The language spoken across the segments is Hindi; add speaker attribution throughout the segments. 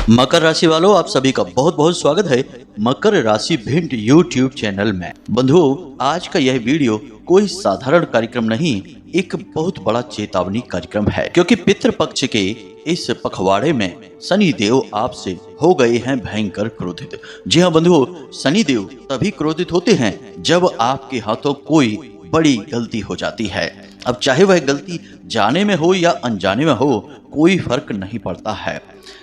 Speaker 1: मकर राशि वालों, आप सभी का बहुत बहुत स्वागत है मकर राशि भिंड यूट्यूब चैनल में। बंधुओं, आज का यह वीडियो कोई साधारण कार्यक्रम नहीं, एक बहुत बड़ा चेतावनी कार्यक्रम है, क्योंकि पितृपक्ष के इस पखवाड़े में शनि देव आपसे हो गए हैं भयंकर क्रोधित। जी हाँ बंधुओं, शनि देव तभी क्रोधित होते हैं जब आपके हाथों कोई बड़ी गलती हो जाती है। अब चाहे वह गलती जाने में हो या अनजाने में हो, कोई फर्क नहीं पड़ता है।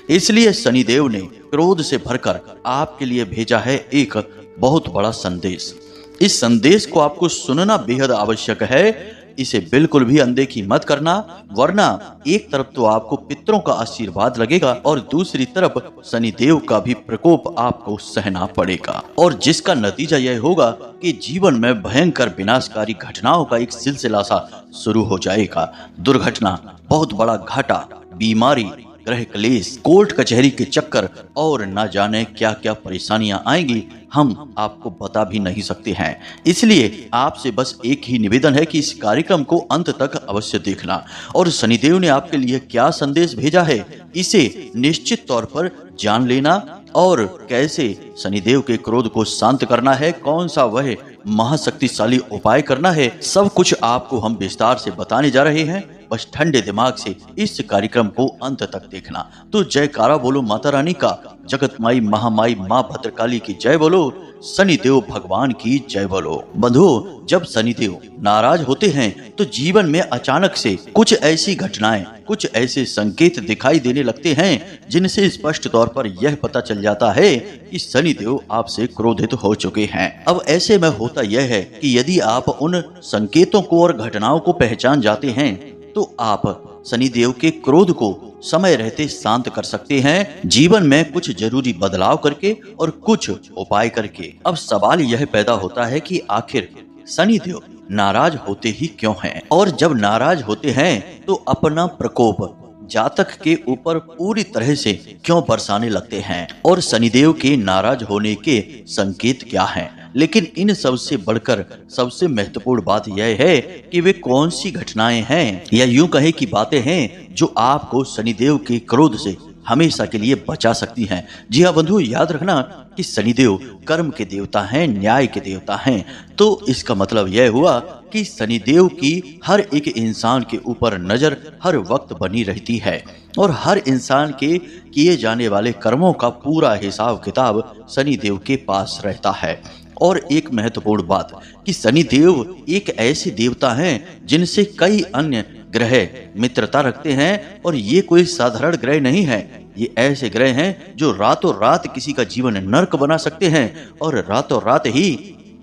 Speaker 1: इसलिए शनिदेव ने क्रोध से भरकर आपके लिए भेजा है एक बहुत बड़ा संदेश। इस संदेश को आपको सुनना बेहद आवश्यक है। इसे बिल्कुल भी अनदेखी मत करना, वरना एक तरफ तो आपको पितरों का आशीर्वाद लगेगा और दूसरी तरफ शनिदेव का भी प्रकोप आपको सहना पड़ेगा, और जिसका नतीजा यह होगा कि जीवन में भयंकर विनाशकारी घटनाओं का एक सिलसिला सा शुरू हो जाएगा। दुर्घटना, बहुत बड़ा घाटा, बीमारी, ग्रह क्लेश, कोर्ट कचहरी के चक्कर और न जाने क्या क्या परेशानियां आएंगी, हम आपको बता भी नहीं सकते हैं। इसलिए आपसे बस एक ही निवेदन है कि इस कार्यक्रम को अंत तक अवश्य देखना, और शनिदेव ने आपके लिए क्या संदेश भेजा है इसे निश्चित तौर पर जान लेना, और कैसे शनिदेव के क्रोध को शांत करना है, कौन सा वह महाशक्तिशाली उपाय करना है, सब कुछ आपको हम विस्तार से बताने जा रहे हैं। बस ठंडे दिमाग से इस कार्यक्रम को अंत तक देखना। तो जयकारा बोलो माता रानी का, जगत माई महामाई माँ भद्रकाली की जय बोलो, शनिदेव भगवान की जय बोलो। बंधुओं, जब शनिदेव नाराज होते हैं तो जीवन में अचानक से कुछ ऐसी घटनाएं, कुछ ऐसे संकेत दिखाई देने लगते हैं जिनसे स्पष्ट तौर पर यह पता चल जाता है कि शनिदेव आपसे क्रोधित हो चुके हैं। अब ऐसे में होता यह है कि यदि आप उन संकेतों को और घटनाओं को पहचान जाते हैं तो आप शनिदेव के क्रोध को समय रहते शांत कर सकते हैं, जीवन में कुछ जरूरी बदलाव करके और कुछ उपाय करके। अब सवाल यह पैदा होता है कि आखिर शनिदेव नाराज होते ही क्यों हैं, और जब नाराज होते हैं तो अपना प्रकोप जातक के ऊपर पूरी तरह से क्यों बरसाने लगते हैं, और शनिदेव के नाराज होने के संकेत क्या हैं। लेकिन इन सब से बढ़कर सबसे महत्वपूर्ण बात यह है कि वे कौन सी घटनाएं हैं, या यूं कहे कि बातें हैं जो आपको शनिदेव के क्रोध से हमेशा के लिए बचा सकती हैं। जी हाँ बंधु, याद रखना कि शनिदेव कर्म के देवता हैं, न्याय के देवता हैं। तो इसका मतलब यह हुआ कि शनिदेव की हर एक इंसान के ऊपर नजर हर वक्त बनी रहती है, और हर इंसान के किए जाने वाले कर्मों का पूरा हिसाब किताब शनिदेव के पास रहता है। और एक महत्वपूर्ण बात कि शनिदेव एक ऐसे देवता हैं जिनसे कई अन्य ग्रह मित्रता रखते हैं, और ये कोई साधारण ग्रह नहीं है। ये ऐसे ग्रह हैं जो रातों रात किसी का जीवन नर्क बना सकते हैं और रातों रात ही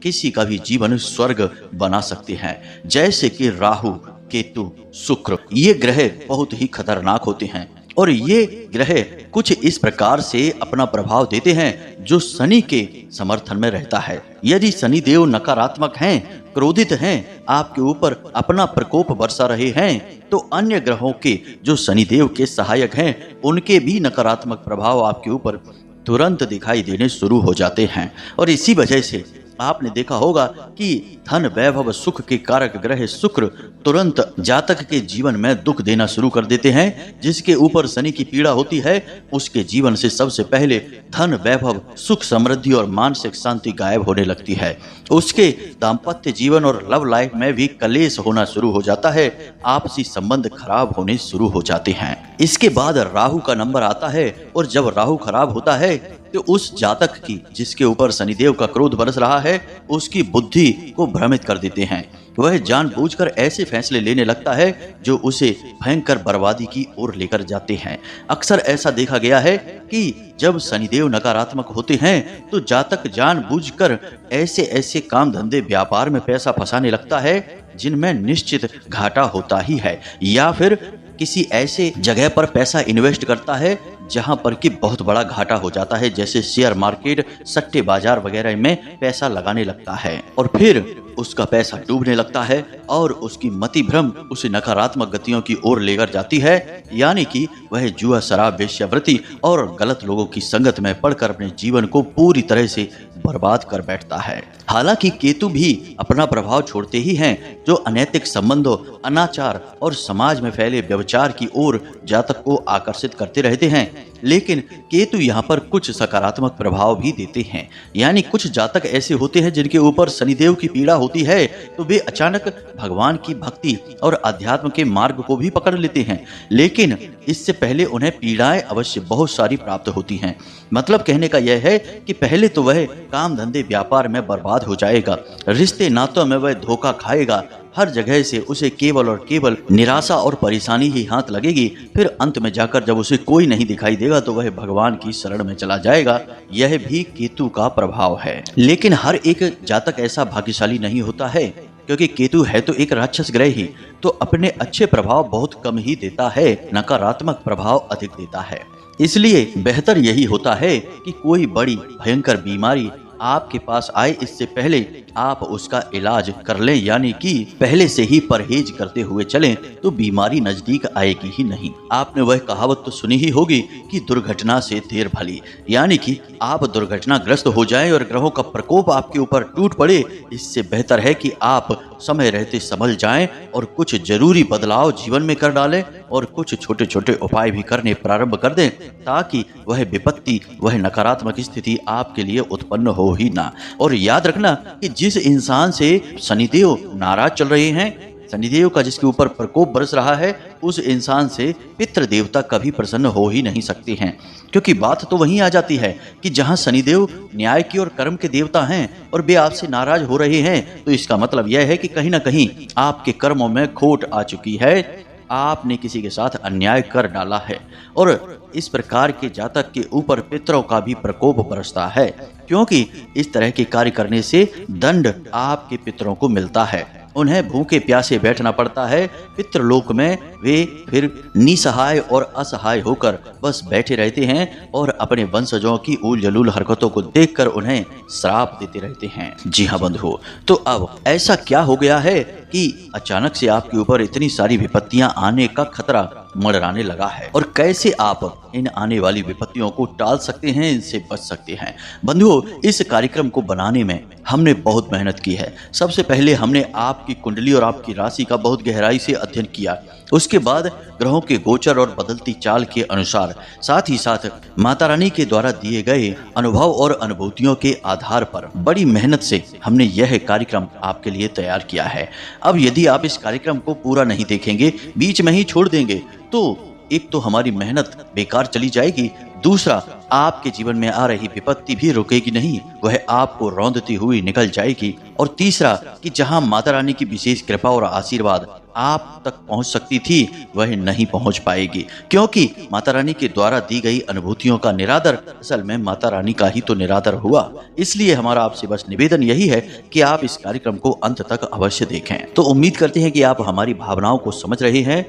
Speaker 1: किसी का भी जीवन स्वर्ग बना सकते हैं। जैसे कि राहु, केतु, शुक्र, ये ग्रह बहुत ही खतरनाक होते हैं, और ये ग्रह कुछ इस प्रकार से अपना प्रभाव देते हैं जो शनि के समर्थन में रहता है। यदि शनि देव नकारात्मक हैं, क्रोधित हैं, आपके ऊपर अपना प्रकोप बरसा रहे हैं, तो अन्य ग्रहों के जो शनिदेव के सहायक हैं उनके भी नकारात्मक प्रभाव आपके ऊपर तुरंत दिखाई देने शुरू हो जाते हैं। और इसी वजह से आपने देखा होगा कि धन, वैभव, सुख के कारक ग्रह शुक्र तुरंत जातक के जीवन में दुख देना शुरू कर देते हैं। जिसके ऊपर शनि की पीड़ा होती है उसके जीवन से सबसे पहले धन, वैभव, सुख, समृद्धि और मानसिक शांति गायब होने लगती है। उसके दाम्पत्य जीवन और लव लाइफ में भी कलेश होना शुरू हो जाता है, आपसी संबंध खराब होने शुरू हो जाते हैं। इसके बाद राहु का नंबर आता है, और जब राहु खराब होता है तो उस जातक की जिसके ऊपर शनिदेव का क्रोध बरस रहा है उसकी बुद्धि को भ्रमित कर देते हैं। वह जानबूझकर ऐसे फैसले लेने लगता है जो उसे भयंकर बर्बादी की ओर लेकर जाते हैं। अक्सर ऐसा देखा गया है कि जब शनिदेव नकारात्मक होते हैं तो जातक जानबूझकर ऐसे ऐसे काम धंधे, व्यापार में पैसा फंसाने लगता है जिनमें निश्चित घाटा होता ही है, या फिर किसी ऐसे जगह पर पैसा इन्वेस्ट करता है जहां पर कि बहुत बड़ा घाटा हो जाता है, जैसे शेयर मार्केट, सट्टे बाजार वगैरह में पैसा लगाने लगता है, और फिर उसका पैसा डूबने लगता है और उसकी मति भ्रम उसे नकारात्मक गतियों की ओर लेकर जाती है। यानी कि वह जुआ, शराब, वेश्यावृत्ति और गलत लोगों की संगत में पड़कर अपने जीवन को पूरी तरह से बर्बाद कर बैठता है। हालांकि केतु भी अपना प्रभाव छोड़ते ही हैं, जो अनैतिक संबंधों, अनाचार और समाज में फैले व्यभिचार की ओर जातक को आकर्षित करते रहते हैं। लेकिन केतु यहाँ पर कुछ सकारात्मक प्रभाव भी देते हैं। यानी कुछ जातक ऐसे होते हैं जिनके ऊपर शनिदेव की पीड़ा होती है, तो वे अचानक भगवान की भक्ति और अध्यात्म के मार्ग को भी पकड़ लेते हैं, लेकिन इससे पहले उन्हें पीड़ाएं अवश्य बहुत सारी प्राप्त होती हैं। मतलब कहने का यह है कि पहले तो वह काम धंधे व्यापार में बर्बाद हो जाएगा, रिश्ते नातों में वह धोखा खाएगा, हर जगह से उसे केवल और केवल निराशा और परेशानी ही हाथ लगेगी। फिर अंत में जाकर जब उसे कोई नहीं दिखाई देगा तो वह भगवान की शरण में चला जाएगा। यह भी केतु का प्रभाव है। लेकिन हर एक जातक ऐसा भाग्यशाली नहीं होता है, क्योंकि केतु है तो एक राक्षस ग्रह ही, तो अपने अच्छे प्रभाव बहुत कम ही देता है, नकारात्मक प्रभाव अधिक देता है। इसलिए बेहतर यही होता है कि कोई बड़ी भयंकर बीमारी आपके पास आए, इससे पहले आप उसका इलाज कर लें, यानी कि पहले से ही परहेज करते हुए चलें, तो बीमारी नजदीक आएगी ही नहीं। आपने वह कहावत तो सुनी ही होगी कि दुर्घटना से देर भली, यानी कि आप दुर्घटनाग्रस्त हो जाएं और ग्रहों का प्रकोप आपके ऊपर टूट पड़े। इससे बेहतर है कि आप समय रहते संभल जाएं और कुछ जरूरी बदलाव जीवन में कर डालें और कुछ छोटे छोटे उपाय भी करने प्रारंभ कर दें, ताकि वह विपत्ति, वह नकारात्मक स्थिति आपके लिए उत्पन्न हो ही ना। और याद रखना कि जिस इंसान से शनिदेव नाराज चल रहे हैं, शनिदेव का जिसके ऊपर प्रकोप बरस रहा है, उस इंसान से पितृ देवता कभी प्रसन्न हो ही नहीं सकते हैं। क्योंकि बात तो वहीं आ जाती है कि जहां शनिदेव न्याय की और कर्म के देवता हैं और वे आपसे नाराज हो रहे हैं, तो इसका मतलब यह है कि कहीं ना कहीं आपके कर्मों में खोट आ चुकी है, आपने किसी के साथ अन्याय कर डाला है। और इस प्रकार के जातक के ऊपर पितरों का भी प्रकोप बरसता है, क्योंकि इस तरह के कार्य करने से दंड आपके पितरों को मिलता है। उन्हें भूखे प्यासे बैठना पड़ता है पितृलोक में। वे फिर निसहाय और असहाय होकर बस बैठे रहते हैं और अपने वंशजों की ऊल जलूल हरकतों को देखकर उन्हें श्राप देते रहते हैं। जी हाँ बंधुओं, तो अब ऐसा क्या हो गया है कि अचानक से आपके ऊपर इतनी सारी विपत्तियां आने का खतरा मंडराने लगा है, और कैसे आप इन आने वाली विपत्तियों को टाल सकते हैं, इनसे बच सकते हैं। बंधुओं, इस कार्यक्रम को बनाने में हमने बहुत मेहनत की है। सबसे पहले हमने आपकी कुंडली और आपकी राशि का बहुत गहराई से अध्ययन किया, उसके बाद ग्रहों के गोचर और बदलती चाल के अनुसार, साथ ही साथ माता रानी के द्वारा दिए गए अनुभव और अनुभूतियों के आधार पर बड़ी मेहनत से हमने यह कार्यक्रम आपके लिए तैयार किया है। अब यदि आप इस कार्यक्रम को पूरा नहीं देखेंगे, बीच में ही छोड़ देंगे, तो एक तो हमारी मेहनत बेकार चली जाएगी, दूसरा आपके जीवन में आ रही विपत्ति भी रुकेगी नहीं, वह आपको रौंदती हुई निकल जाएगी, और तीसरा कि जहां माता रानी की विशेष कृपा और आशीर्वाद आप तक पहुंच सकती थी, वह नहीं पहुंच पाएगी, क्योंकि माता रानी के द्वारा दी गई अनुभूतियों का निरादर असल में माता रानी का ही तो निरादर हुआ। इसलिए हमारा आपसे बस निवेदन यही है कि आप इस कार्यक्रम को अंत तक अवश्य देखें। तो उम्मीद करते हैं कि आप हमारी भावनाओं को समझ रहे हैं,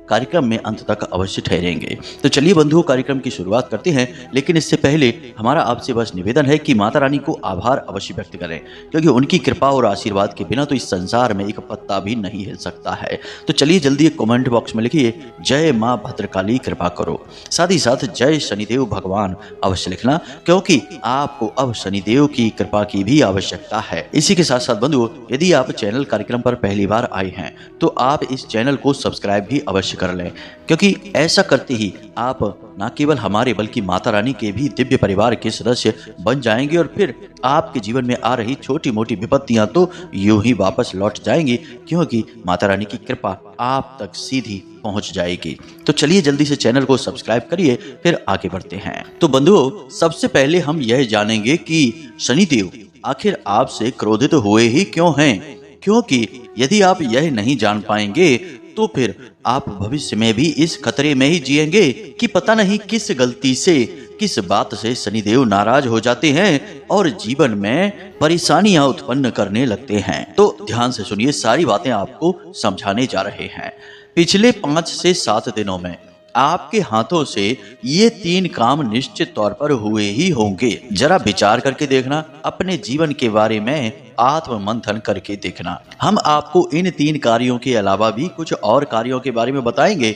Speaker 1: कार्यक्रम में अंत तक अवश्य ठहरेंगे। तो चलिए बंधुओं, कार्यक्रम की शुरुआत करते हैं, लेकिन इससे पहले हमारा आपसे बस निवेदन है कि माता रानी को आभार अवश्य व्यक्त करें, क्योंकि उनकी कृपा और आशीर्वाद के बिना तो इस संसार में एक पत्ता भी नहीं हिल सकता है। तो चलिए जल्दी एक कमेंट बॉक्स में लिखिए जय माँ भद्रकाली कृपा करो, साथ ही साथ जय शनिदेव भगवान अवश्य लिखना, क्योंकि आपको अब शनिदेव की कृपा की भी आवश्यकता है। इसी के साथ साथ बंधुओं, यदि आप चैनल कार्यक्रम पर पहली बार आए हैं तो आप इस चैनल को सब्सक्राइब भी अवश्य कर लें, क्योंकि ऐसा करते ही आप न केवल हमारे बल्कि माता रानी के भी दिव्य परिवार के सदस्य बन जाएंगे, और फिर आपके जीवन में आ रही छोटी मोटी विपत्तियां तो यूं ही वापस लौट जाएंगी, क्योंकि माता रानी की कृपा आप तक सीधी पहुंच जाएगी। तो चलिए जल्दी से चैनल को सब्सक्राइब करिए, फिर आगे बढ़ते हैं। तो बंधुओं, सबसे पहले हम यह जानेंगे कि शनिदेव आखिर आपसे क्रोधित हुए ही क्यों हैं, क्योंकि यदि आप यह नहीं जान पाएंगे तो फिर आप भविष्य में भी इस खतरे में ही जिएंगे कि पता नहीं किस गलती से, किस बात से शनिदेव नाराज हो जाते हैं और जीवन में परेशानियां उत्पन्न करने लगते हैं। तो ध्यान से सुनिए, सारी बातें आपको समझाने जा रहे हैं। पिछले 5 से 7 दिनों में आपके हाथों से ये 3 काम निश्चित तौर पर हुए ही होंगे। जरा विचार करके देखना, अपने जीवन के बारे में आत्म मंथन करके देखना। हम आपको इन 3 कार्यों के अलावा भी कुछ और कार्यों के बारे में बताएंगे,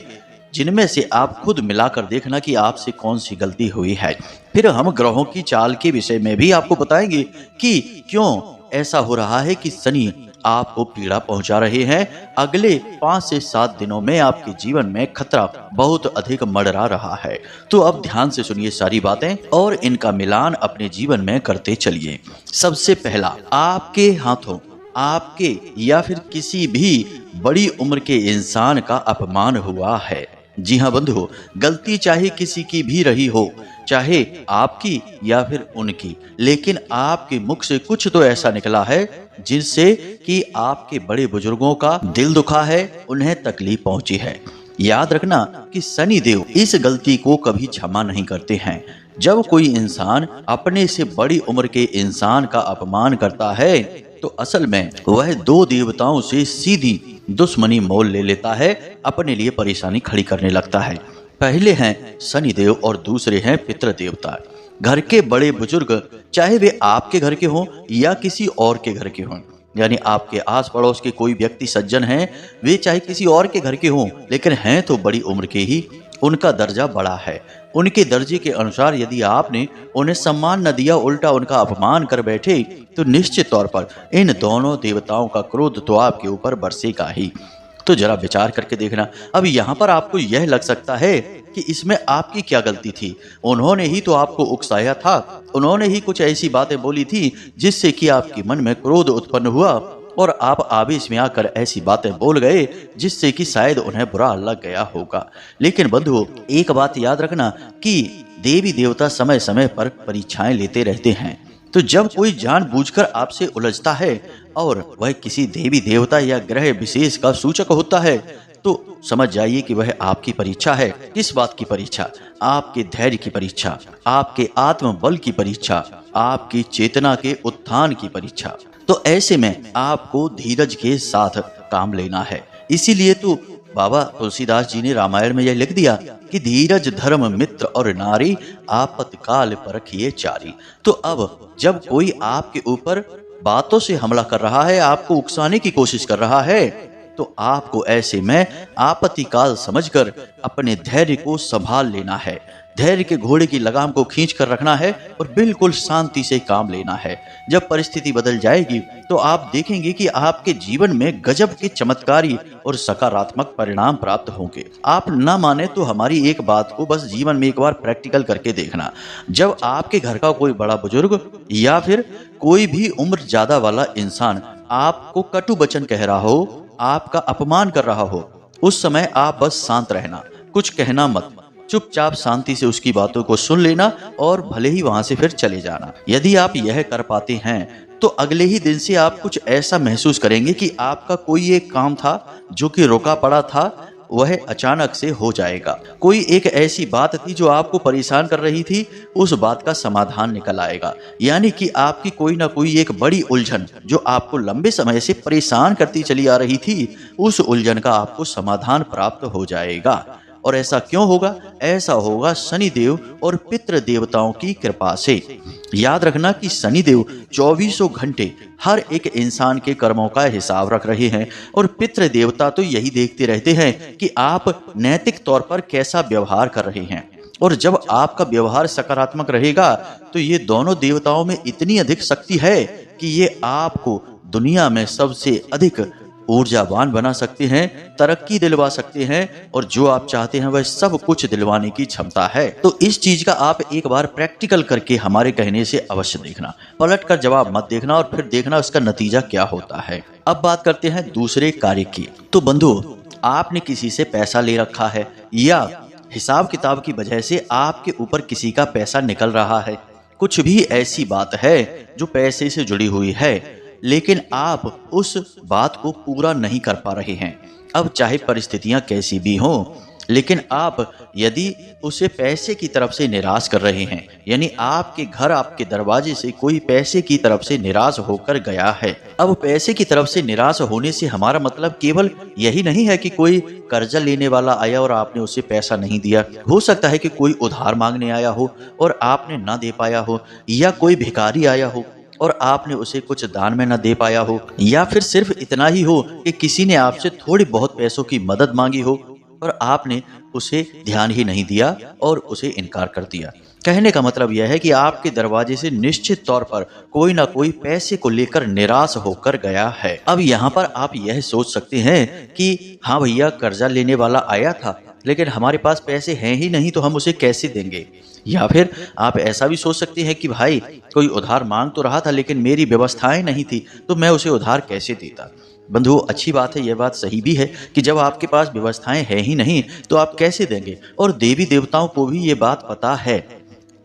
Speaker 1: जिनमें से आप खुद मिलाकर देखना कि आपसे कौन सी गलती हुई है। फिर हम ग्रहों की चाल के विषय में भी आपको बताएंगे कि क्यों ऐसा हो रहा है कि शनि आपको पीड़ा पहुंचा रहे हैं। अगले 5 से 7 दिनों में आपके जीवन में खतरा बहुत अधिक मंडरा रहा है। तो अब ध्यान से सुनिए सारी बातें और इनका मिलान अपने जीवन में करते चलिए। सबसे पहला, आपके हाथों आपके या फिर किसी भी बड़ी उम्र के इंसान का अपमान हुआ है। जी हाँ बंधु, गलती चाहे किसी की भी रही हो, चाहे आपकी या फिर उनकी, लेकिन आपके मुख से कुछ तो ऐसा निकला है जिससे कि आपके बड़े बुजुर्गों का दिल दुखा है, उन्हें तकलीफ पहुंची है। याद रखना कि शनि देव इस गलती को कभी क्षमा नहीं करते हैं। जब कोई इंसान अपने से बड़ी उम्र के इंसान का अपमान करता है तो असल में वह 2 देवताओं से सीधी दुश्मनी मोल ले लेता है, अपने लिए परेशानी खड़ी करने लगता है। पहले हैं शनि देव और दूसरे हैं पितृ देवता। घर के बड़े बुजुर्ग, चाहे वे आपके घर के हों या किसी और के घर के हों, यानी आपके आस पड़ोस के कोई व्यक्ति सज्जन हैं, वे चाहे किसी और के घर के हों लेकिन हैं तो बड़ी उम्र के ही, उनका दर्जा बड़ा है। उनके दर्जे के अनुसार यदि आपने उन्हें सम्मान न दिया, उल्टा उनका अपमान कर बैठे, तो निश्चित तौर पर इन दोनों देवताओं का क्रोध तो आपके ऊपर बरसेगा ही। तो जरा विचार करके देखना। अब यहाँ पर आपको यह लग सकता है कि इसमें आपकी क्या गलती थी, उन्होंने ही तो आपको उकसाया था, उन्होंने ही कुछ ऐसी बातें बोली थी जिससे कि आपके मन में क्रोध उत्पन्न हुआ और आप आवेश में आकर ऐसी बातें बोल गए जिससे कि शायद उन्हें बुरा लग गया होगा। लेकिन बंधुओं, एक बात याद रखना कि देवी देवता समय समय पर परीक्षाएं लेते रहते हैं। तो जब कोई जानबूझकर आपसे उलझता है और वह किसी देवी देवता या ग्रह विशेष का सूचक होता है, तो समझ जाइए कि वह आपकी परीक्षा है। किस बात की परीक्षा? आपके धैर्य की परीक्षा, आपके आत्मबल की परीक्षा, आपकी चेतना के उत्थान की परीक्षा। तो ऐसे में आपको धीरज के साथ काम लेना है। इसीलिए तो बाबा तुलसीदास जी ने रामायण में यह लिख दिया कि धीरज धर्म मित्र और नारी, आपत्काल परखिए चारी। तो अब जब कोई आपके ऊपर बातों से हमला कर रहा है, आपको उकसाने की कोशिश कर रहा है, तो आपको ऐसे में आपत्तिकाल समझकर अपने धैर्य को संभाल लेना है। धैर्य के घोड़े की लगाम को खींच कर रखना है और बिल्कुल शांति से काम लेना है। जब परिस्थिति बदल जाएगी तो आप देखेंगे कि आपके जीवन में गजब के चमत्कारी और सकारात्मक परिणाम प्राप्त होंगे। आप ना माने तो हमारी एक बात को बस जीवन में एक बार प्रैक्टिकल करके देखना। जब आपके घर का कोई बड़ा बुजुर्ग या फिर कोई भी उम्र ज्यादा वाला इंसान आपको कटु वचन कह रहा हो, आपका अपमान कर रहा हो, उस समय आप बस शांत रहना, कुछ कहना मत, चुपचाप शांति से उसकी बातों को सुन लेना और भले ही वहां से फिर चले जाना। यदि आप यह कर पाते हैं तो अगले ही दिन से आप कुछ ऐसा महसूस करेंगे कि आपका कोई एक काम था जो कि रुका पड़ा था, वह अचानक से हो जाएगा। कोई एक ऐसी बात थी जो आपको परेशान कर रही थी, उस बात का समाधान निकल आएगा। यानी कि आपकी कोई ना कोई एक बड़ी उलझन जो आपको लंबे समय से परेशान करती चली आ रही थी, उस उलझन का आपको समाधान प्राप्त हो जाएगा। और ऐसा क्यों होगा? ऐसा होगा शनि देव और पितृ देवताओं की कृपा से। याद रखना कि शनि देव 24 घंटे हर एक इंसान के कर्मों का हिसाब रख रहे हैं और पितृ देवता तो यही देखते रहते हैं कि आप नैतिक तौर पर कैसा व्यवहार कर रहे हैं। और जब आपका व्यवहार सकारात्मक रहेगा तो ये दोनों देवताओं में इतनी अधिक शक्ति है कि ये आपको दुनिया में सबसे अधिक ऊर्जावान बना सकते हैं, तरक्की दिलवा सकते हैं और जो आप चाहते हैं वह सब कुछ दिलवाने की क्षमता है। तो इस चीज का आप एक बार प्रैक्टिकल करके हमारे कहने से अवश्य देखना, पलट कर जवाब मत देखना और फिर देखना उसका नतीजा क्या होता है। अब बात करते हैं दूसरे कार्य की। तो बंधु, आपने किसी से पैसा ले रखा है या हिसाब किताब की वजह से आपके ऊपर किसी का पैसा निकल रहा है, कुछ भी ऐसी बात है जो पैसे से जुड़ी हुई है, लेकिन आप उस बात को पूरा नहीं कर पा रहे हैं। अब चाहे परिस्थितियां कैसी भी हों, लेकिन आप यदि उसे पैसे की तरफ से निराश कर रहे हैं, यानी आपके घर आपके दरवाजे से कोई पैसे की तरफ से निराश होकर गया है। अब पैसे की तरफ से निराश होने से हमारा मतलब केवल यही नहीं है कि कोई कर्जा लेने वाला आया और आपने उसे पैसा नहीं दिया। हो सकता है कि कोई उधार मांगने आया हो और आपने ना दे पाया हो, या कोई भिखारी आया हो और आपने उसे कुछ दान में न दे पाया हो, या फिर सिर्फ इतना ही हो कि किसी ने आपसे थोड़ी बहुत पैसों की मदद मांगी हो और आपने उसे ध्यान ही नहीं दिया और उसे इनकार कर दिया। कहने का मतलब यह है कि आपके दरवाजे से निश्चित तौर पर कोई ना कोई पैसे को लेकर निराश होकर गया है। अब यहाँ पर आप यह सोच सकते हैं कि हाँ भैया, कर्जा लेने वाला आया था लेकिन हमारे पास पैसे हैं ही नहीं तो हम उसे कैसे देंगे। या फिर आप ऐसा भी सोच सकते हैं कि भाई, कोई उधार मांग तो रहा था लेकिन मेरी व्यवस्थाएं नहीं थी तो मैं उसे उधार कैसे देता। बंधु, अच्छी बात है, यह बात सही भी है कि जब आपके पास व्यवस्थाएं हैं ही नहीं तो आप कैसे देंगे। और देवी देवताओं को भी ये बात पता है,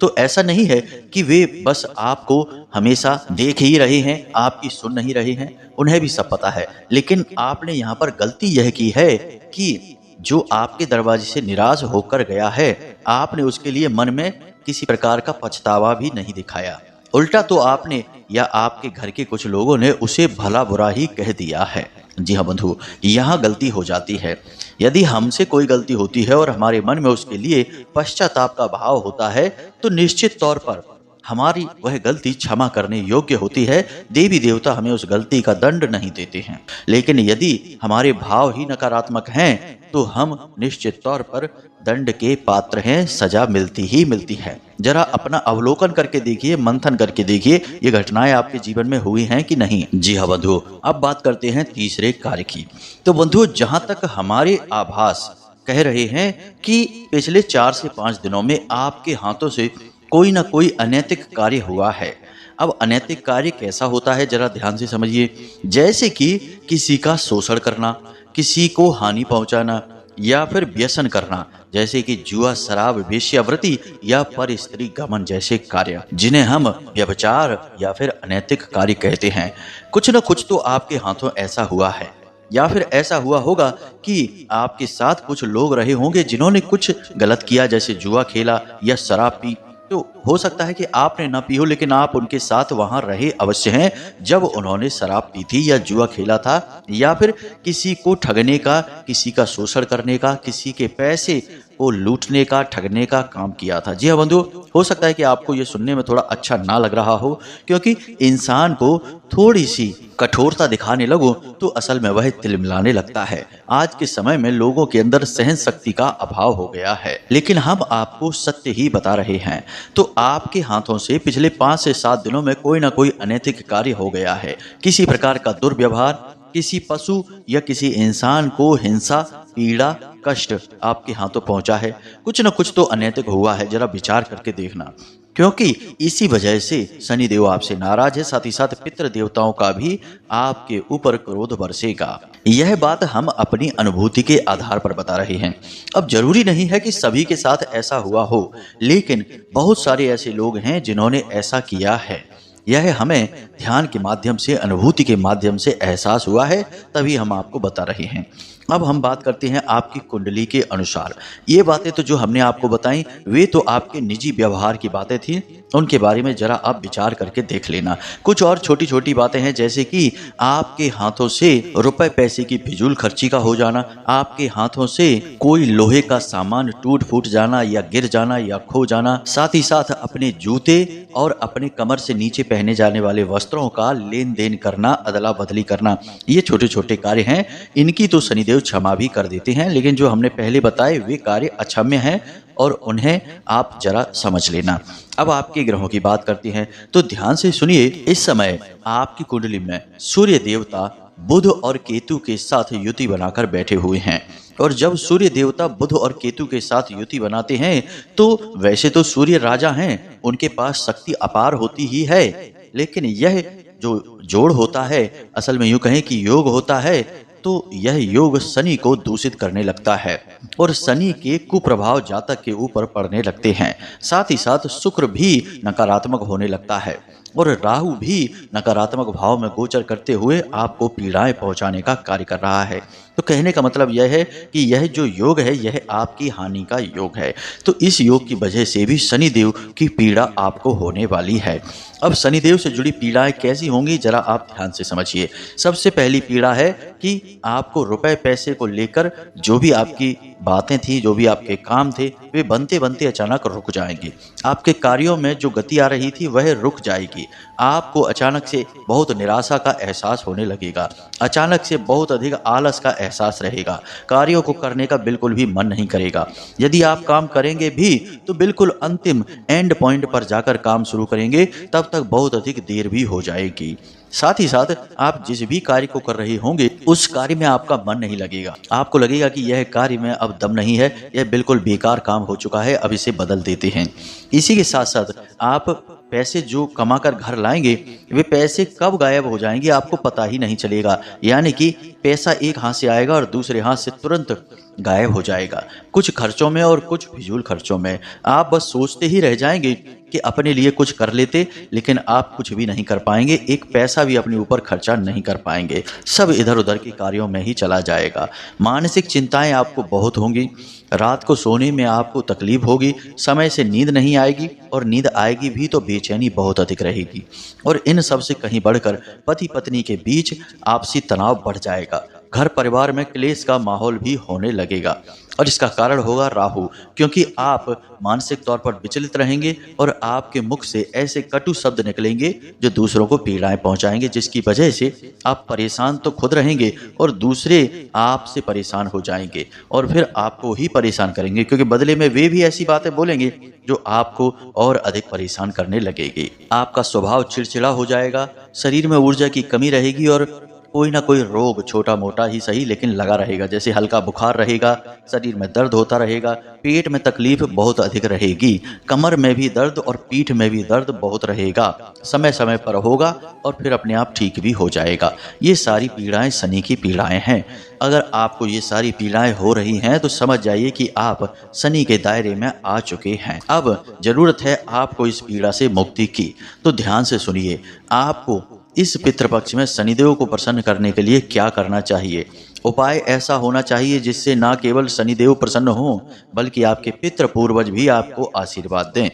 Speaker 1: तो ऐसा नहीं है कि वे बस आपको हमेशा देख ही रहे हैं, आपकी सुन नहीं रहे हैं, उन्हें भी सब पता है। लेकिन आपने यहाँ पर गलती यह की है कि जो आपके दरवाजे से निराश होकर गया है, आपने उसके लिए मन में किसी प्रकार का पछतावा भी नहीं दिखाया। उल्टा तो आपने या आपके घर के कुछ लोगों ने उसे भला बुरा ही कह दिया है। जी हाँ बंधु, यहाँ गलती हो जाती है। यदि हमसे कोई गलती होती है और हमारे मन में उसके लिए पश्चाताप का भाव होता है तो निश्चित तौर पर हमारी वह गलती क्षमा करने योग्य होती है। देवी देवता हमें उस गलती का दंड नहीं देते हैं। लेकिन यदि हमारे भाव ही नकारात्मक हैं तो हम निश्चित तौर पर दंड के पात्र हैं, सजा मिलती ही मिलती है। जरा अपना अवलोकन करके देखिए, मंथन करके देखिए, ये घटनाएं आपके जीवन में हुई हैं कि नहीं। जी हाँ बंधु, अब बात करते हैं तीसरे कार्य की। तो बंधु, जहां तक हमारे आभास कह रहे हैं कि पिछले 4 से 5 दिनों में आपके हाथों से कोई ना कोई अनैतिक कार्य हुआ है। अब अनैतिक कार्य कैसा होता है, जरा ध्यान से समझिए। जैसे कि किसी का शोषण करना, किसी को हानि पहुंचाना, या फिर व्यसन करना, जैसे कि जुआ, शराब, वेश्यावृत्ति या पर स्त्री गमन जैसे कार्य, जिन्हें हम व्यभिचार या फिर अनैतिक कार्य कहते हैं। कुछ न कुछ तो आपके हाथों ऐसा हुआ है, या फिर ऐसा हुआ होगा कि आपके साथ कुछ लोग रहे होंगे जिन्होंने कुछ गलत किया, जैसे जुआ खेला या शराब पी। तो हो सकता है कि आपने ना पी हो लेकिन आप उनके साथ वहां रहे अवश्य हैं जब उन्होंने शराब पी थी या जुआ खेला था, या फिर किसी को ठगने का, किसी का शोषण करने का, किसी के पैसे को लूटने का, ठगने का काम किया था। जी हाँ बंधु, हो सकता है कि आपको ये सुनने में थोड़ा अच्छा ना लग रहा हो, क्योंकि इंसान को थोड़ी सी कठोरता दिखाने लगो तो असल में वह तिलमिलाने लगता है। आज के समय में लोगों के अंदर सहन शक्ति का अभाव हो गया है, लेकिन हम आपको सत्य ही बता रहे हैं। तो आपके हाथों से पिछले 5 से 7 दिनों में कोई ना कोई अनैतिक कार्य हो गया है। किसी प्रकार का दुर्व्यवहार, किसी पशु या किसी इंसान को हिंसा, पीड़ा, कष्ट आपके हाथों पहुंचा है। कुछ न कुछ तो अनैतिक हुआ है, जरा विचार करके देखना। क्योंकि इसी वजह से शनिदेव आपसे नाराज है, साथ ही साथ पितृ देवताओं का भी आपके ऊपर क्रोध बरसेगा। यह बात हम अपनी अनुभूति के आधार पर बता रहे हैं। अब जरूरी नहीं है कि सभी के साथ ऐसा हुआ हो, लेकिन बहुत सारे ऐसे लोग हैं जिन्होंने ऐसा किया है। यह हमें ध्यान के माध्यम से, अनुभूति के माध्यम से एहसास हुआ है, तभी हम आपको बता रहे हैं। अब हम बात करते हैं आपकी कुंडली के अनुसार। ये बातें तो जो हमने आपको बताई वे तो आपके निजी व्यवहार की बातें थी, उनके बारे में जरा आप विचार करके देख लेना। कुछ और छोटी छोटी बातें हैं, जैसे कि आपके हाथों से रुपए पैसे की फिजूल खर्ची का हो जाना, आपके हाथों से कोई लोहे का सामान टूट फूट जाना या गिर जाना या खो जाना, साथ ही साथ अपने जूते और अपने कमर से नीचे पहने जाने वाले वस्त्रों का लेन देन करना, अदला बदली करना। ये छोटे छोटे कार्य हैं, इनकी तो शनिदेव क्षमा भी कर देते हैं, लेकिन जो हमने पहले बताए वे कार्य अक्षम्य हैं और उन्हें आप जरा समझ लेना। अब आपके ग्रहों की बात करते हैं, तो ध्यान से सुनिए। इस समय आपकी कुंडली में सूर्य देवता बुध और केतु के साथ युति बनाकर बैठे हुए हैं। और जब सूर्य देवता बुध और केतु के साथ युति बनाते हैं तो वैसे तो सूर्य राजा हैं, उनके पास शक्ति अपार होती ही है, लेकिन यह जो जोड़ होता है, असल में यूं कहें कि योग होता है, तो यह योग शनि को दूषित करने लगता है और शनि के कुप्रभाव जातक के ऊपर पड़ने लगते हैं। साथ ही साथ शुक्र भी नकारात्मक होने लगता है और राहु भी नकारात्मक भाव में गोचर करते हुए आपको पीड़ाएं पहुंचाने का कार्य कर रहा है। तो कहने का मतलब यह है कि यह जो योग है यह आपकी हानि का योग है। तो इस योग की वजह से भी शनिदेव की पीड़ा आपको होने वाली है। अब शनिदेव से जुड़ी पीड़ाएं कैसी होंगी, जरा आप ध्यान से समझिए। सबसे पहली पीड़ा है कि आपको रुपए पैसे को लेकर जो भी आपकी बातें थी, जो भी आपके काम थे, वे बनते बनते अचानक रुक जाएंगे। आपके कार्यों में जो गति आ रही थी वह रुक जाएगी। आपको अचानक से बहुत निराशा का एहसास होने लगेगा। अचानक से बहुत अधिक आलस का एहसास रहेगा। कार्यों को करने का बिल्कुल भी मन नहीं करेगा। यदि आप काम करेंगे भी तो बिल्कुल अंतिम एंड पॉइंट पर जाकर काम शुरू करेंगे, तब तक बहुत अधिक देर भी हो जाएगी। साथ ही साथ आप जिस भी कार्य को कर रहे होंगे उस कार्य में आपका मन नहीं लगेगा। आपको लगेगा कि यह कार्य में अब दम नहीं है, यह बिल्कुल बेकार काम हो चुका है, अब इसे बदल देते हैं। इसी के साथ साथ आप पैसे जो कमा कर घर लाएंगे, वे पैसे कब गायब हो जाएंगे आपको पता ही नहीं चलेगा। यानी कि पैसा एक हाथ से आएगा और दूसरे हाथ से तुरंत गायब हो जाएगा। कुछ खर्चों में और कुछ फिजूल खर्चों में आप बस सोचते ही रह जाएंगे कि अपने लिए कुछ कर लेते, लेकिन आप कुछ भी नहीं कर पाएंगे। एक पैसा भी अपने ऊपर खर्चा नहीं कर पाएंगे। सब इधर उधर के कार्यों में ही चला जाएगा। मानसिक चिंताएं आपको बहुत होंगी। रात को सोने में आपको तकलीफ होगी। समय से नींद नहीं आएगी, और नींद आएगी भी तो बेचैनी बहुत अधिक रहेगी। और इन सब से कहीं बढ़कर पति पत्नी के बीच आपसी तनाव बढ़ जाएगा। घर परिवार में क्लेश का माहौल भी होने लगेगा, और इसका कारण होगा राहु, क्योंकि आप मानसिक तौर पर विचलित रहेंगे और आपके मुख से ऐसे कटु शब्द निकलेंगे जो दूसरों को पीड़ाएं पहुंचाएंगे, जिसकी वजह से आप परेशान तो खुद रहेंगे और दूसरे आपसे परेशान हो जाएंगे और फिर आपको ही परेशान करेंगे, क्योंकि बदले में वे भी ऐसी बातें बोलेंगे जो आपको और अधिक परेशान करने लगेगी। आपका स्वभाव चिड़चिड़ा हो जाएगा, शरीर में ऊर्जा की कमी रहेगी और कोई ना कोई रोग छोटा मोटा ही सही लेकिन लगा रहेगा। जैसे हल्का बुखार रहेगा, शरीर में दर्द होता रहेगा, पेट में तकलीफ बहुत अधिक रहेगी, कमर में भी दर्द और पीठ में भी दर्द बहुत रहेगा। समय समय पर होगा और फिर अपने आप ठीक भी हो जाएगा। ये सारी पीड़ाएं शनि की पीड़ाएं हैं। अगर आपको ये सारी पीड़ाएं हो रही हैं तो समझ जाइए कि आप शनि के दायरे में आ चुके हैं। अब जरूरत है आपको इस पीड़ा से मुक्ति की। तो ध्यान से सुनिए, आपको इस पितृपक्ष में शनिदेव को प्रसन्न करने के लिए क्या करना चाहिए। उपाय ऐसा होना चाहिए जिससे ना केवल शनिदेव प्रसन्न हो, बल्कि आपके पितृ पूर्वज भी आपको आशीर्वाद दें।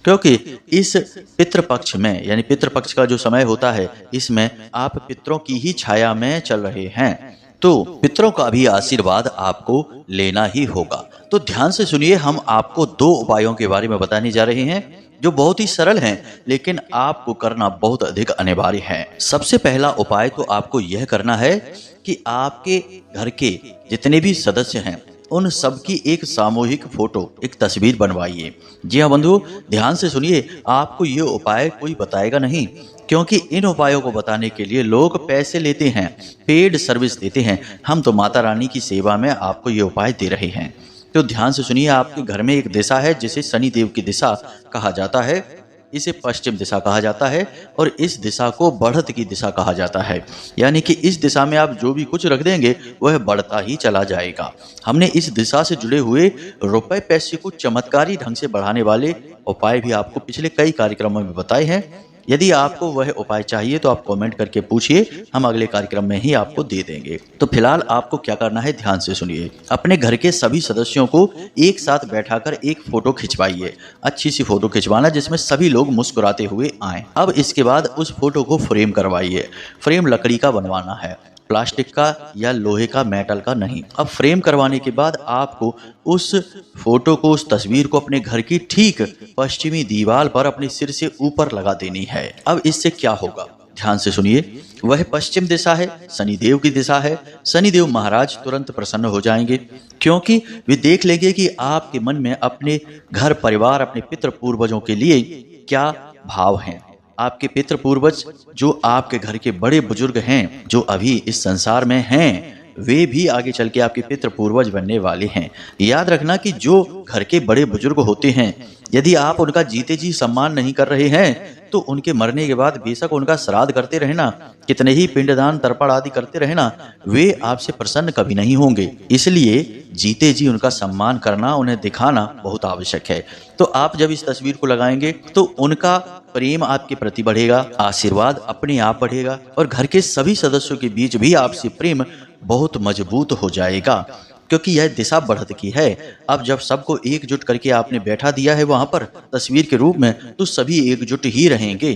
Speaker 1: क्योंकि इस पितृपक्ष में, यानी पितृपक्ष का जो समय होता है, इसमें आप पितरों की ही छाया में चल रहे हैं, तो पितरों का भी आशीर्वाद आपको लेना ही होगा। तो ध्यान से सुनिए, हम आपको 2 उपायों के बारे में बताने जा रहे हैं जो बहुत ही सरल हैं, लेकिन आपको करना बहुत अधिक अनिवार्य है। सबसे पहला उपाय तो आपको यह करना है कि आपके घर के जितने भी सदस्य हैं उन सबकी एक सामूहिक फोटो, एक तस्वीर बनवाइए। जी हाँ बंधु, ध्यान से सुनिए, आपको ये उपाय कोई बताएगा नहीं, क्योंकि इन उपायों को बताने के लिए लोग पैसे लेते हैं, पेड सर्विस देते हैं। हम तो माता रानी की सेवा में आपको ये उपाय दे रहे हैं। तो ध्यान से सुनिए, आपके घर में एक दिशा है जिसे शनि देव की दिशा कहा जाता है। इसे पश्चिम दिशा कहा जाता है और इस दिशा को बढ़त की दिशा कहा जाता है। यानी कि इस दिशा में आप जो भी कुछ रख देंगे वह बढ़ता ही चला जाएगा। हमने इस दिशा से जुड़े हुए रुपए पैसे को चमत्कारी ढंग से बढ़ाने वाले उपाय भी आपको पिछले कई कार्यक्रमों में बताए हैं। यदि आपको वह उपाय चाहिए तो आप कमेंट करके पूछिए, हम अगले कार्यक्रम में ही आपको दे देंगे। तो फिलहाल आपको क्या करना है, ध्यान से सुनिए। अपने घर के सभी सदस्यों को एक साथ बैठाकर एक फोटो खिंचवाइए। अच्छी सी फोटो खिंचवाना जिसमें सभी लोग मुस्कुराते हुए आएं। अब इसके बाद उस फोटो को फ्रेम करवाइए। फ्रेम लकड़ी का बनवाना है, प्लास्टिक का या लोहे का, मेटल का नहीं। अब फ्रेम करवाने के बाद आपको उस फोटो को, उस तस्वीर को अपने घर की ठीक पश्चिमी दीवार पर अपने सिर से ऊपर लगा देनी है। अब इससे क्या होगा, ध्यान से सुनिए। वह पश्चिम दिशा है, शनिदेव की दिशा है। शनिदेव महाराज तुरंत प्रसन्न हो जाएंगे, क्योंकि वे देख लेंगे कि आपके मन में अपने घर परिवार, अपने पितृ पूर्वजों के लिए क्या भाव हैं। आपके पितृ पूर्वज जो आपके घर के बड़े बुजुर्ग हैं, जो अभी इस संसार में हैं, वे भी आगे चल के आपके पितृ पूर्वज बनने वाले हैं। याद रखना कि जो घर के बड़े बुजुर्ग होते हैं, यदि आप उनका जीते जी सम्मान नहीं कर रहे हैं तो उनके मरने के बाद बेशक उनका श्राद्ध करते रहना, कितने ही पिंडदान तर्पण आदि करते रहना, वे आपसे प्रसन्न कभी नहीं होंगे। इसलिए जीते जी उनका सम्मान करना, उन्हें दिखाना बहुत आवश्यक है। तो आप जब इस तस्वीर को लगाएंगे तो उनका प्रेम आपके प्रति बढ़ेगा, आशीर्वाद अपने आप बढ़ेगा और घर के सभी सदस्यों के बीच भी आपसे प्रेम बहुत मजबूत हो जाएगा, क्योंकि यह दिशा बढ़त की है। अब जब सबको एकजुट करके आपने बैठा दिया है वहां पर तस्वीर के रूप में, तो सभी एकजुट ही रहेंगे,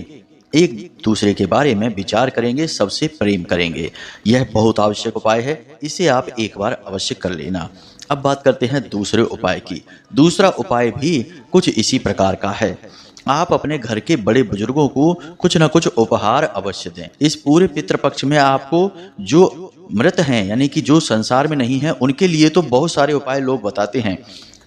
Speaker 1: एक दूसरे के बारे में विचार करेंगे, सबसे प्रेम करेंगे। यह बहुत आवश्यक उपाय है, इसे आप एक बार अवश्य कर लेना। अब बात करते हैं दूसरे उपाय की। दूसरा उपाय भी कुछ इसी प्रकार का है। आप अपने घर के बड़े बुजुर्गों को कुछ न कुछ उपहार अवश्य दें। इस पूरे पितृपक्ष में आपको जो मृत हैं यानी कि जो संसार में नहीं हैं उनके लिए तो बहुत सारे उपाय लोग बताते हैं,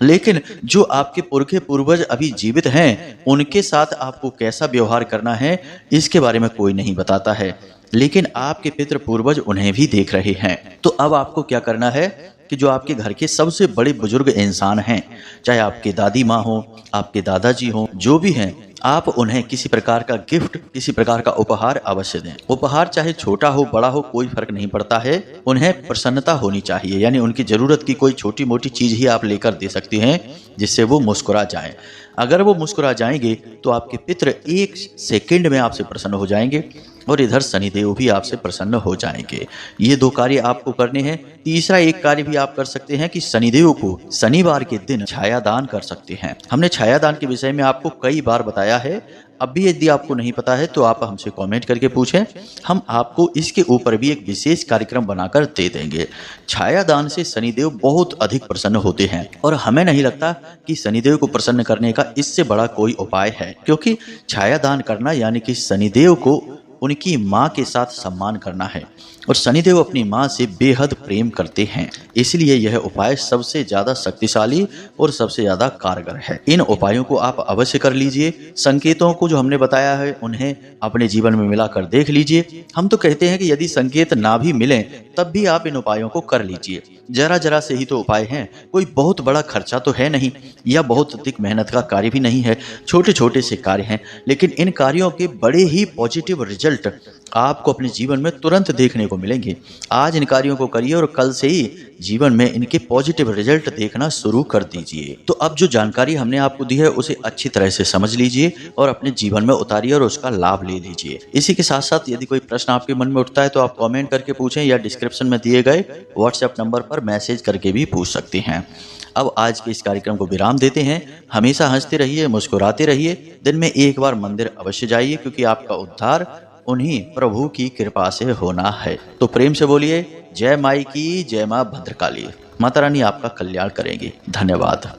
Speaker 1: लेकिन जो आपके पुरखे पूर्वज अभी जीवित हैं उनके साथ आपको कैसा व्यवहार करना है इसके बारे में कोई नहीं बताता है, लेकिन आपके पितृ पूर्वज उन्हें भी देख रहे हैं। तो अब आपको क्या करना है कि जो आपके घर के सबसे बड़े बुजुर्ग इंसान हैं, चाहे आपके दादी माँ हो, आपके दादाजी हो, जो भी हैं, आप उन्हें किसी प्रकार का गिफ्ट, किसी प्रकार का उपहार अवश्य दें। उपहार चाहे छोटा हो बड़ा हो कोई फर्क नहीं पड़ता है, उन्हें प्रसन्नता होनी चाहिए, यानी उनकी जरूरत की कोई छोटी मोटी चीज ही आप लेकर दे सकती हैं जिससे वो मुस्कुरा जाएं। अगर वो मुस्कुरा जाएंगे तो आपके पितृ एक सेकंड में आपसे प्रसन्न हो जाएंगे और इधर शनिदेव भी आपसे प्रसन्न हो जाएंगे। ये दो कार्य आपको करने हैं। तीसरा एक कार्य भी आप कर सकते हैं कि शनिदेव को शनिवार के दिन छाया दान कर सकते हैं। हमने छाया दान के विषय में आपको कई बार बताया है, अब भी यदि आपको नहीं पता है तो आप हमसे कमेंट करके पूछें, हम आपको इसके ऊपर भी एक विशेष कार्यक्रम बनाकर दे देंगे। छाया दान से शनिदेव बहुत अधिक प्रसन्न होते हैं और हमें नहीं लगता कि शनिदेव को प्रसन्न करने का इससे बड़ा कोई उपाय है, क्योंकि छाया दान करना यानी कि शनिदेव को उनकी माँ के साथ सम्मान करना है और शनिदेव अपनी माँ से बेहद प्रेम करते हैं, इसलिए यह उपाय सबसे ज़्यादा शक्तिशाली और सबसे ज़्यादा कारगर है। इन उपायों को आप अवश्य कर लीजिए। संकेतों को जो हमने बताया है उन्हें अपने जीवन में मिलाकर देख लीजिए। हम तो कहते हैं कि यदि संकेत ना भी मिलें तब भी आप इन उपायों को कर लीजिए। जरा जरा से ही तो उपाय हैं, कोई बहुत बड़ा खर्चा तो है नहीं या बहुत अधिक मेहनत का कार्य भी नहीं है, छोटे छोटे से कार्य हैं, लेकिन इन कार्यों के बड़े ही पॉजिटिव रिजल्ट आपको अपने जीवन में तुरंत देखने को मिलेंगे। आज इन कार्यों को करिए और कल से ही जीवन में इनके पॉजिटिव रिजल्ट देखना शुरू कर दीजिए। तो अब जो जानकारी हमने आपको दी है उसे अच्छी तरह से समझ लीजिए और अपने जीवन में उतारिए और उसका लाभ ले लीजिए। इसी के साथ साथ यदि कोई प्रश्न आपके मन में उठता है तो आप कमेंट करके पूछें या डिस्क्रिप्शन में दिए गए व्हाट्सएप नंबर पर मैसेज करके भी पूछ सकते हैं। अब आज के इस कार्यक्रम को विराम देते हैं। हमेशा हंसते रहिए, मुस्कुराते रहिए, दिन में एक बार मंदिर अवश्य जाइए, क्योंकि आपका उद्धार उन्हीं प्रभु की कृपा से होना है। तो प्रेम से बोलिए जय माई की, जय माँ भद्रकाली। माता रानी आपका कल्याण करेंगी। धन्यवाद।